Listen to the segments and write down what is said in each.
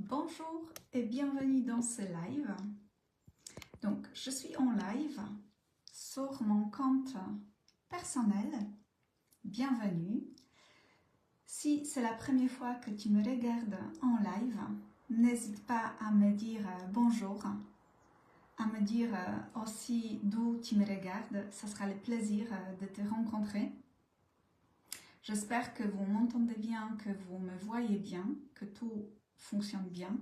Bonjour et bienvenue dans ce live. Donc, je suis en live sur mon compte personnel. Bienvenue. Si c'est la première fois que tu me regardes en live, n'hésite pas à me dire bonjour, à me dire aussi d'où tu me regardes. Ce sera le plaisir de te rencontrer. J'espère que vous m'entendez bien, que vous me voyez bien, que tout fonctionne bien.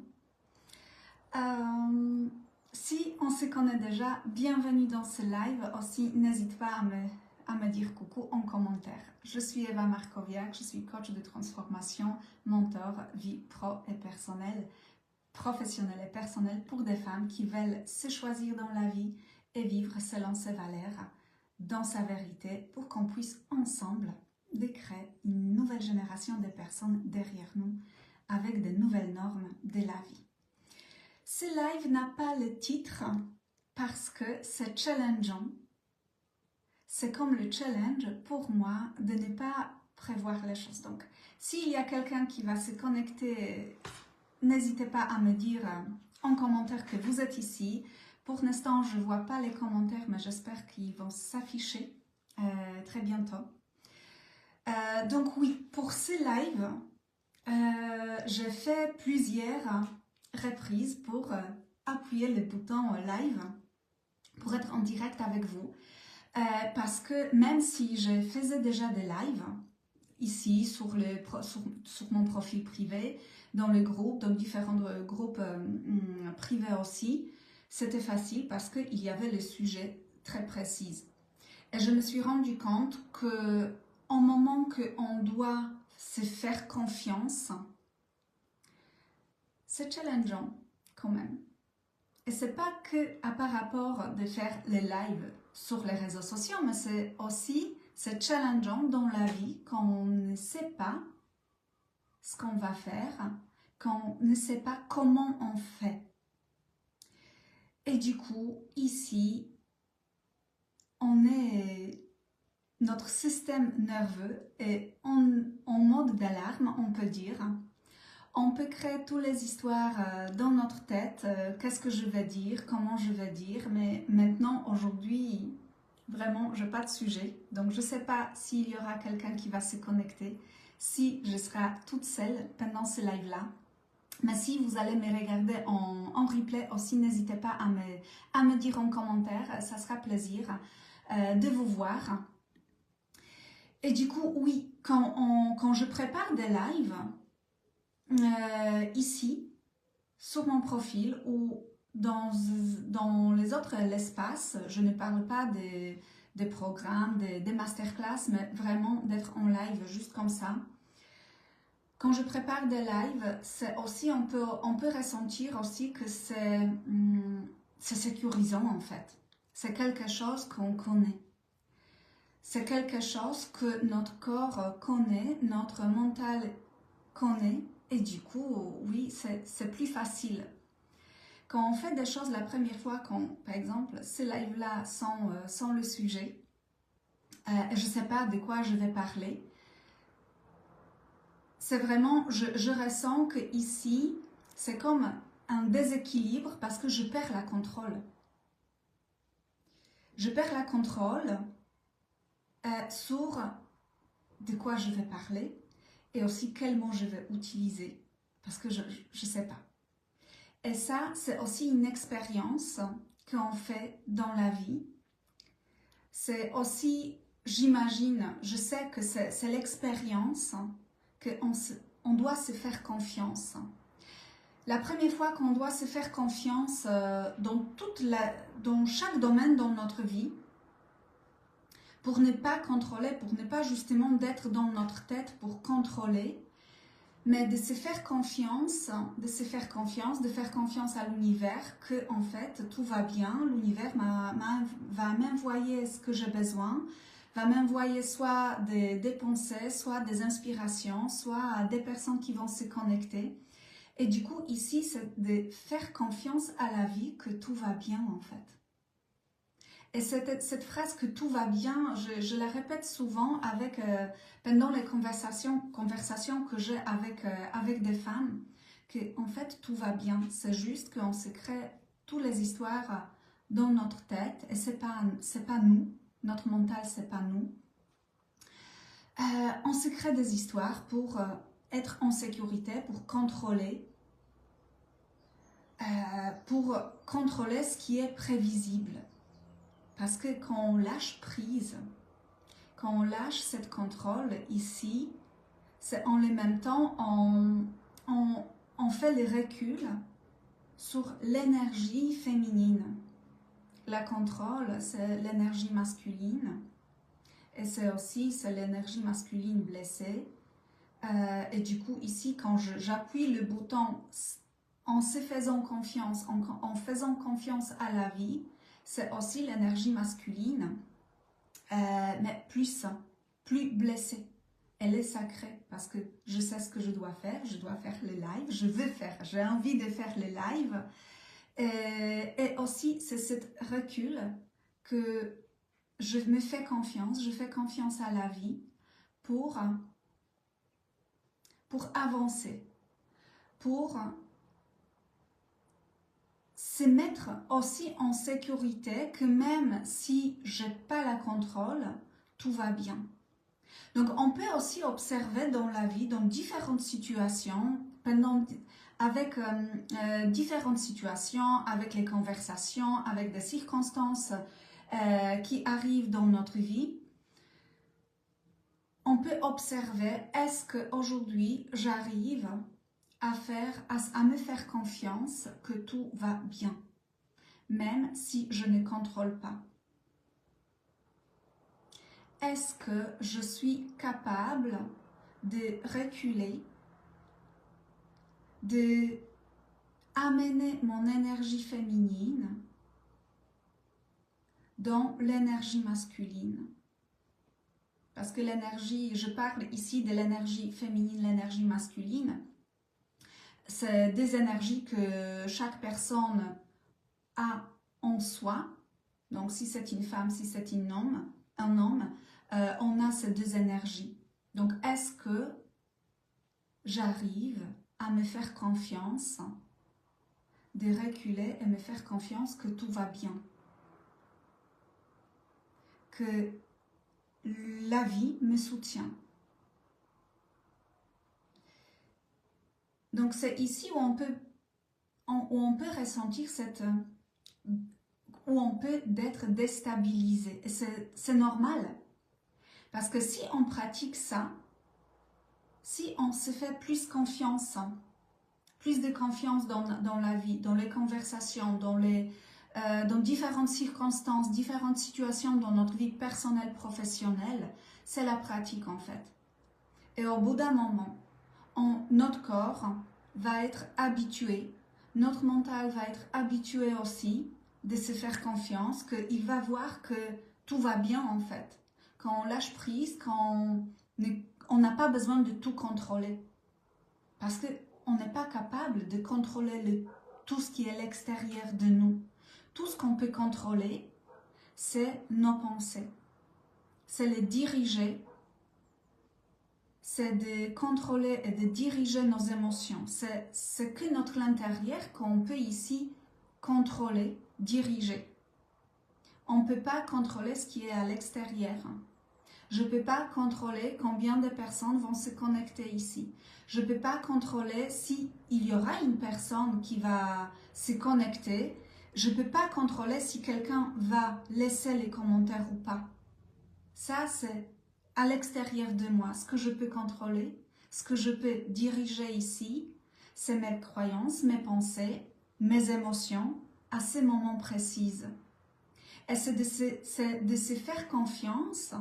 Si on se connaît déjà, bienvenue dans ce live. Aussi, n'hésite pas à me dire coucou en commentaire. Je suis Eva Markowiak, je suis coach de transformation, mentor, vie pro et personnelle, professionnelle et personnelle pour des femmes qui veulent se choisir dans la vie et vivre selon ses valeurs, dans sa vérité, pour qu'on puisse ensemble créer une nouvelle génération de personnes derrière nous avec de nouvelles normes de la vie. Ce live n'a pas le titre parce que c'est challengeant. C'est comme le challenge pour moi de ne pas prévoir les choses. Donc, s'il y a quelqu'un qui va se connecter, n'hésitez pas à me dire en commentaire que vous êtes ici. Pour l'instant, je ne vois pas les commentaires, mais j'espère qu'ils vont s'afficher très bientôt. Donc oui, pour ce live, j'ai fait plusieurs reprises pour appuyer le bouton live pour être en direct avec vous parce que même si je faisais déjà des lives ici sur mon profil privé, dans le groupe, dans différents groupes privés aussi, c'était facile parce qu'il y avait le sujet très précis. Et je me suis rendu compte que au moment qu'on doit se faire confiance, c'est challengeant quand même. Et c'est pas que par rapport de faire les lives sur les réseaux sociaux, mais c'est challengeant dans la vie quand on ne sait pas ce qu'on va faire, quand on ne sait pas comment on fait. Et du coup, ici, notre système nerveux est en mode d'alarme, on peut dire. On peut créer toutes les histoires dans notre tête, qu'est-ce que je vais dire, comment je vais dire, mais maintenant, aujourd'hui, vraiment, je n'ai pas de sujet. Donc, je ne sais pas s'il y aura quelqu'un qui va se connecter, si je serai toute seule pendant ce live-là. Mais si vous allez me regarder en replay aussi, n'hésitez pas à me dire en commentaire, ça sera plaisir de vous voir. Et du coup, oui, quand je prépare des lives, ici, sur mon profil ou dans les autres espaces, je ne parle pas des programmes, des masterclass, mais vraiment d'être en live juste comme ça. Quand je prépare des lives, c'est aussi, on peut ressentir aussi que c'est sécurisant en fait. C'est quelque chose qu'on connaît. C'est quelque chose que notre corps connaît, notre mental connaît. Et du coup, oui, c'est plus facile. Quand on fait des choses la première fois, par exemple, ce live-là sans le sujet, je ne sais pas de quoi je vais parler, c'est vraiment, je ressens que ici, c'est comme un déséquilibre parce que je perds la contrôle. Je perds la contrôle sur de quoi je vais parler et aussi quels mots je vais utiliser parce que je ne sais pas. Et ça, c'est aussi une expérience qu'on fait dans la vie. C'est aussi, j'imagine, je sais que c'est l'expérience qu'on doit se faire confiance. La première fois qu'on doit se faire confiance dans chaque domaine dans notre vie, pour ne pas contrôler, pour ne pas justement d'être dans notre tête pour contrôler, mais de se faire confiance, de faire confiance à l'univers que en fait tout va bien, l'univers va m'envoyer ce que j'ai besoin, va m'envoyer soit des pensées, soit des inspirations, soit des personnes qui vont se connecter. Et du coup ici c'est de faire confiance à la vie que tout va bien en fait. Et cette phrase que tout va bien, je la répète souvent pendant les conversations que j'ai avec des femmes, que en fait tout va bien. C'est juste qu'on se crée toutes les histoires dans notre tête et c'est pas nous. Notre mental, c'est pas nous. On se crée des histoires pour être en sécurité, pour contrôler ce qui est prévisible. Parce que quand on lâche prise, quand on lâche cette contrôle ici, c'est en le même temps, on fait les reculs sur l'énergie féminine. La contrôle, c'est l'énergie masculine. Et c'est aussi l'énergie masculine blessée. Et du coup, ici, quand j'appuie le bouton en se faisant confiance, en faisant confiance à la vie, c'est aussi l'énergie masculine, mais plus blessée. Elle est sacrée parce que je sais ce que je dois faire les lives, j'ai envie de faire les lives. Et aussi, c'est ce recul que je me fais confiance, je fais confiance à la vie pour avancer, pour se mettre aussi en sécurité que même si je n'ai pas la contrôle, tout va bien. Donc on peut aussi observer dans la vie, dans différentes situations, avec différentes situations, avec les conversations, avec des circonstances qui arrivent dans notre vie, on peut observer, est-ce qu'aujourd'hui j'arrive à me faire confiance que tout va bien, même si je ne contrôle pas. Est-ce que je suis capable de reculer, de amener mon énergie féminine dans l'énergie masculine? Parce que l'énergie, je parle ici de l'énergie féminine, l'énergie masculine, c'est des énergies que chaque personne a en soi. Donc si c'est une femme, si c'est un homme, on a ces deux énergies. Donc est-ce que j'arrive à me faire confiance, de reculer et me faire confiance que tout va bien? Que la vie me soutient. Donc c'est ici où on peut ressentir où on peut être déstabilisé. C'est normal. Parce que si on pratique ça, si on se fait plus confiance, plus de confiance dans la vie, dans les conversations, dans différentes circonstances, différentes situations dans notre vie personnelle, professionnelle, c'est la pratique en fait. Et au bout d'un moment, notre corps va être habitué, notre mental va être habitué aussi de se faire confiance, qu'il va voir que tout va bien en fait. Quand on lâche prise, quand on n'a pas besoin de tout contrôler. Parce qu'on n'est pas capable de contrôler tout ce qui est l'extérieur de nous. Tout ce qu'on peut contrôler, c'est nos pensées. C'est les diriger. C'est de contrôler et de diriger nos émotions. C'est que notre intérieur qu'on peut ici contrôler, diriger. On ne peut pas contrôler ce qui est à l'extérieur. Je ne peux pas contrôler combien de personnes vont se connecter ici. Je ne peux pas contrôler s'il y aura une personne qui va se connecter. Je ne peux pas contrôler si quelqu'un va laisser les commentaires ou pas. Ça, c'est à l'extérieur de moi. Ce que je peux contrôler, ce que je peux diriger ici, c'est mes croyances, mes pensées, mes émotions à ces moments précis. Et c'est de se faire confiance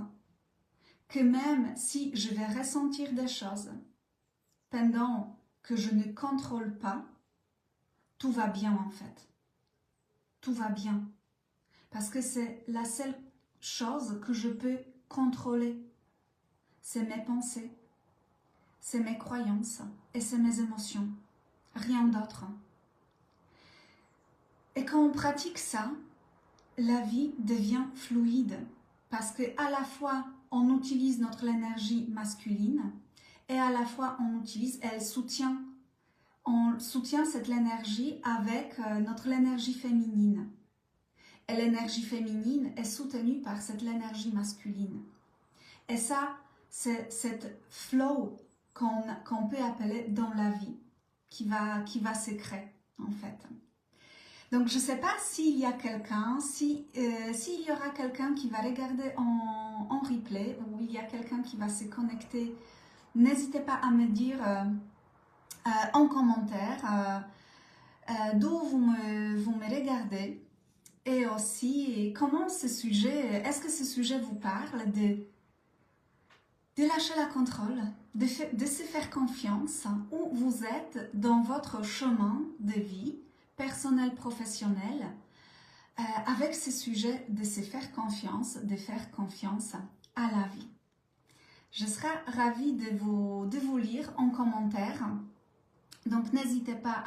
que même si je vais ressentir des choses pendant que je ne contrôle pas, tout va bien en fait. Tout va bien. Parce que c'est la seule chose que je peux contrôler. C'est mes pensées, c'est mes croyances et c'est mes émotions. Rien d'autre. Et quand on pratique ça, la vie devient fluide. Parce que à la fois, on utilise notre énergie masculine et à la fois, elle soutient. on soutient cette énergie avec notre énergie féminine. Et l'énergie féminine est soutenue par cette énergie masculine. Et ça, c'est cette flow qu'on peut appeler dans la vie, qui va se créer, en fait. Donc, je ne sais pas s'il y a quelqu'un, s'il y aura quelqu'un qui va regarder en replay, ou il y a quelqu'un qui va se connecter. N'hésitez pas à me dire en commentaire d'où vous me regardez, et aussi comment ce sujet, est-ce que ce sujet vous parle de lâcher la contrôle, de se faire confiance, où vous êtes dans votre chemin de vie, personnel, professionnel, avec ce sujet de se faire confiance, de faire confiance à la vie. Je serai ravie de vous lire en commentaire, donc n'hésitez pas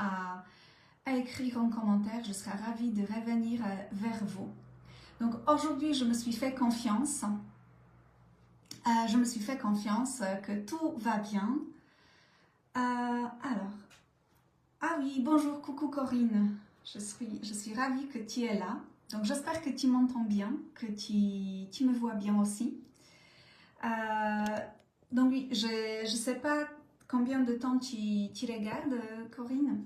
à écrire en commentaire, je serai ravie de revenir vers vous. Donc aujourd'hui, je me suis fait confiance. Je me suis fait confiance que tout va bien. Alors, ah oui, bonjour, coucou Corinne. Je suis ravie que tu es là. Donc j'espère que tu m'entends bien, que tu me vois bien aussi. Donc oui, je ne sais pas combien de temps tu regardes, Corinne.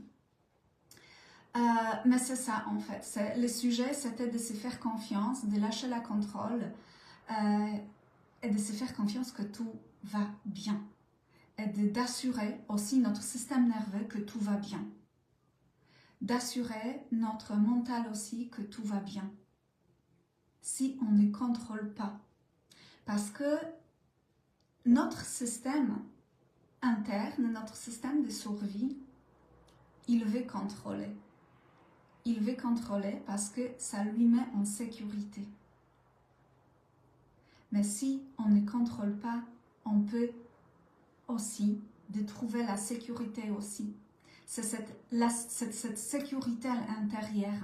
Mais c'est ça en fait. Le sujet, c'était de se faire confiance, de lâcher la contrôle. Et de se faire confiance que tout va bien. Et d'assurer aussi notre système nerveux que tout va bien. D'assurer notre mental aussi que tout va bien. Si on ne contrôle pas. Parce que notre système interne, notre système de survie, il veut contrôler. Il veut contrôler parce que ça lui met en sécurité. Mais si on ne contrôle pas, on peut aussi de trouver la sécurité aussi. C'est cette sécurité à l'intérieur.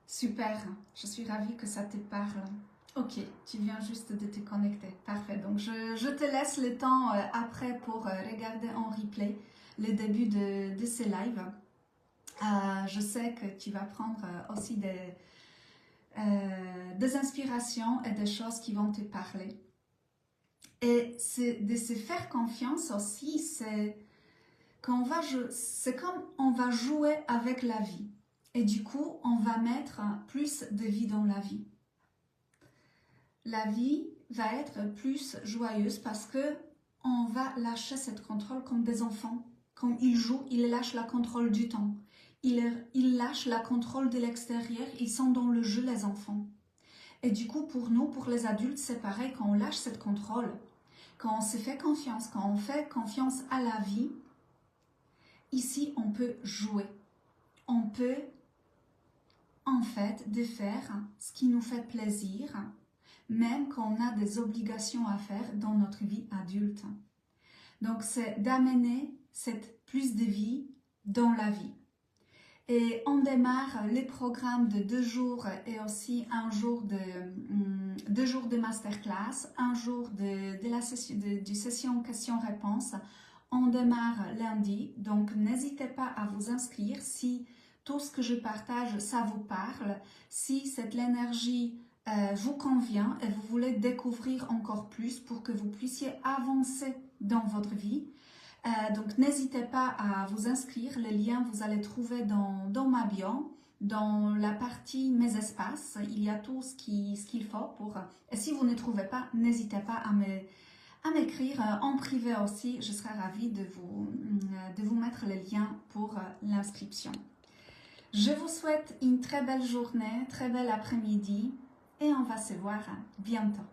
Super, je suis ravie que ça te parle. Ok, tu viens juste de te connecter. Parfait, donc je te laisse le temps après pour regarder en replay le début de ce live. Je sais que tu vas prendre aussi des inspirations et des choses qui vont te parler. Et de se faire confiance aussi, c'est comme on va jouer avec la vie. Et du coup, on va mettre plus de vie dans la vie. La vie va être plus joyeuse parce que on va lâcher cette contrôle comme des enfants. Quand ils jouent, ils lâchent la contrôle du temps. Ils lâchent la contrôle de l'extérieur, ils sont dans le jeu, les enfants. Et du coup, pour nous, pour les adultes, c'est pareil, quand on lâche cette contrôle, quand on se fait confiance, quand on fait confiance à la vie, ici, on peut jouer. On peut, en fait, de faire ce qui nous fait plaisir, même quand on a des obligations à faire dans notre vie adulte. Donc, c'est d'amener cette plus de vie dans la vie. Et on démarre les programmes de 2 jours et aussi 2 jours de masterclass, 1 jour de session questions-réponses. On démarre lundi, donc n'hésitez pas à vous inscrire si tout ce que je partage, ça vous parle, si cette énergie vous convient et vous voulez découvrir encore plus pour que vous puissiez avancer dans votre vie. Donc n'hésitez pas à vous inscrire, les liens vous allez trouver dans ma bio, dans la partie mes espaces, il y a tout ce qu'il faut pour, et si vous ne trouvez pas, n'hésitez pas à m'écrire en privé aussi, je serai ravie de vous mettre les liens pour l'inscription. Je vous souhaite une très belle journée, très bel après-midi et on va se voir bientôt.